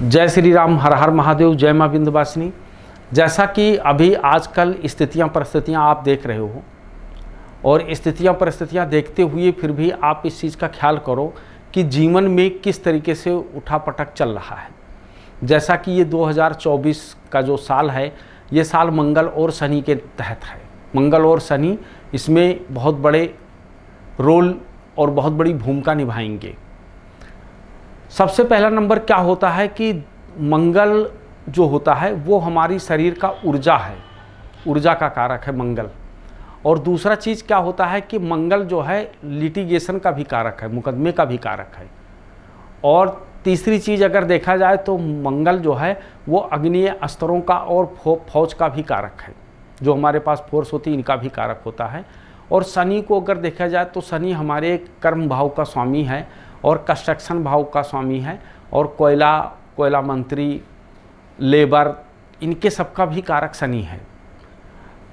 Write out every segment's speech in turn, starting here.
जय श्री राम, हर हर महादेव, जय माँ विंध्यवासिनी। जैसा कि अभी आजकल स्थितियाँ परिस्थितियाँ आप देख रहे हो, और स्थितियाँ परिस्थितियाँ देखते हुए फिर भी आप इस चीज़ का ख्याल करो कि जीवन में किस तरीके से उठापटक चल रहा है। जैसा कि ये 2024 का जो साल है, ये साल मंगल और शनि के तहत है। मंगल और शनि इसमें बहुत बड़े रोल और बहुत बड़ी भूमिका निभाएंगे। सबसे पहला नंबर क्या होता है कि मंगल जो होता है वो हमारी शरीर का ऊर्जा है, ऊर्जा का कारक है मंगल। और दूसरा चीज़ क्या होता है कि मंगल जो है लिटिगेशन का भी कारक है, मुकदमे का भी कारक है। और तीसरी चीज़ अगर देखा जाए तो मंगल जो है वो अग्निय अस्त्रों का और फौज का भी कारक है, जो हमारे पास फोर्स होती है इनका भी कारक होता है। और शनि को अगर देखा जाए तो शनि हमारे कर्म भाव का स्वामी है और कंस्ट्रक्शन भाव का स्वामी है, और कोयला मंत्री, लेबर, इनके सबका भी कारक शनि है।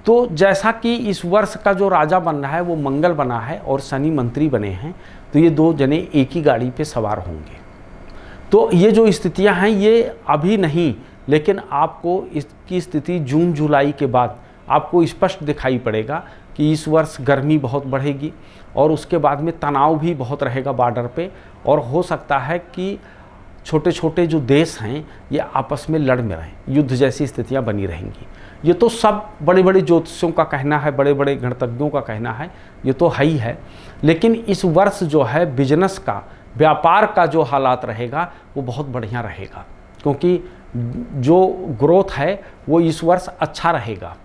तो जैसा कि इस वर्ष का जो राजा बन रहा है वो मंगल बना है और शनि मंत्री बने हैं, तो ये दो जने एक ही गाड़ी पे सवार होंगे। तो ये जो स्थितियां हैं ये अभी नहीं, लेकिन आपको इसकी स्थिति जून जुलाई के बाद आपको स्पष्ट दिखाई पड़ेगा कि इस वर्ष गर्मी बहुत बढ़ेगी और उसके बाद में तनाव भी बहुत रहेगा बॉर्डर पे, और हो सकता है कि छोटे छोटे जो देश हैं ये आपस में लड़ में रहें, युद्ध जैसी स्थितियां बनी रहेंगी। ये तो सब बड़े बड़े ज्योतिषियों का कहना है, बड़े बड़े गणतज्ञों का कहना है, ये तो है ही है। लेकिन इस वर्ष जो है बिजनेस का, व्यापार का जो हालात रहेगा वो बहुत बढ़िया रहेगा, क्योंकि जो ग्रोथ है वो इस वर्ष अच्छा रहेगा।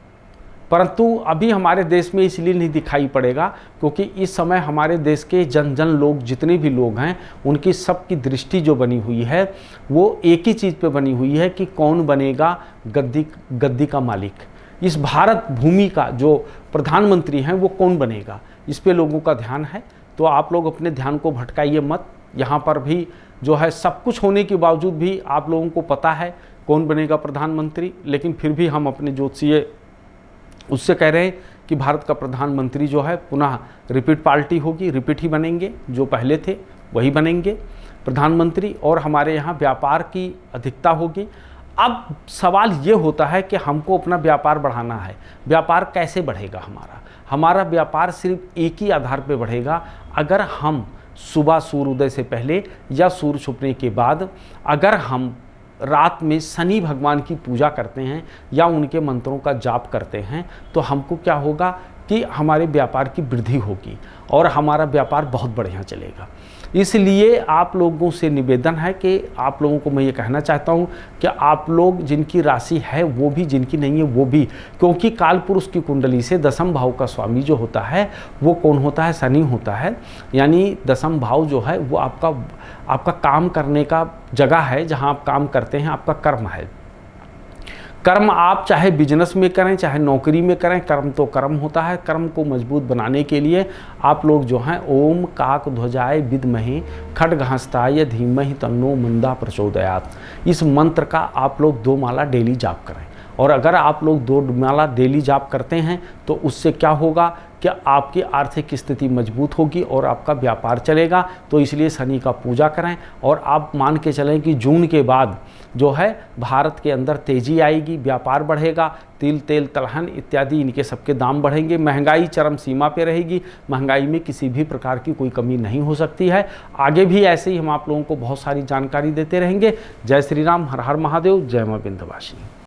परंतु अभी हमारे देश में इसलिए नहीं दिखाई पड़ेगा क्योंकि इस समय हमारे देश के जन लोग, जितने भी लोग हैं, उनकी सबकी दृष्टि जो बनी हुई है वो एक ही चीज़ पे बनी हुई है कि कौन बनेगा गद्दी का मालिक। इस भारत भूमि का जो प्रधानमंत्री हैं वो कौन बनेगा, इस पे लोगों का ध्यान है। तो आप लोग अपने ध्यान को भटकाइए मत। यहाँ पर भी जो है सब कुछ होने के बावजूद भी आप लोगों को पता है कौन बनेगा प्रधानमंत्री, लेकिन फिर भी हम अपने ज्योतिषीय उससे कह रहे हैं कि भारत का प्रधानमंत्री जो है पुनः रिपीट पार्टी होगी, रिपीट ही बनेंगे, जो पहले थे वही बनेंगे प्रधानमंत्री, और हमारे यहाँ व्यापार की अधिकता होगी। अब सवाल ये होता है कि हमको अपना व्यापार बढ़ाना है। व्यापार कैसे बढ़ेगा हमारा व्यापार सिर्फ एक ही आधार पर बढ़ेगा, अगर हम सुबह सूर्योदय से पहले या सूर्य छुपने के बाद अगर हम रात में शनि भगवान की पूजा करते हैं या उनके मंत्रों का जाप करते हैं, तो हमको क्या होगा कि हमारे व्यापार की वृद्धि होगी और हमारा व्यापार बहुत बढ़िया चलेगा। इसलिए आप लोगों से निवेदन है कि आप लोगों को मैं ये कहना चाहता हूँ कि आप लोग जिनकी राशि है वो भी, जिनकी नहीं है वो भी, क्योंकि काल पुरुष की कुंडली से दसम भाव का स्वामी जो होता है वो कौन होता है? शनि होता है। यानी दसम भाव जो है वो आपका काम करने का जगह है, जहाँ आप काम करते हैं, आपका कर्म है। कर्म आप चाहे बिजनेस में करें चाहे नौकरी में करें, कर्म तो कर्म होता है। कर्म को मजबूत बनाने के लिए आप लोग जो हैं ओम काक ध्वजाय विद्महे खड्गहस्ताय धीमहि तन्नो मंदा प्रचोदयात्, इस मंत्र का आप लोग 2 माला डेली जाप करें। और अगर आप लोग 2 माला डेली जाप करते हैं तो उससे क्या होगा कि आपकी आर्थिक स्थिति मजबूत होगी और आपका व्यापार चलेगा। तो इसलिए शनि का पूजा करें, और आप मान के चलें कि जून के बाद जो है भारत के अंदर तेज़ी आएगी, व्यापार बढ़ेगा, तिल तेल तिलहन इत्यादि इनके सबके दाम बढ़ेंगे, महंगाई चरम सीमा पे रहेगी। महंगाई में किसी भी प्रकार की कोई कमी नहीं हो सकती है। आगे भी ऐसे ही हम आप लोगों को बहुत सारी जानकारी देते रहेंगे। जय श्री राम, हर हर महादेव, जय मां विंध्यवासिनी।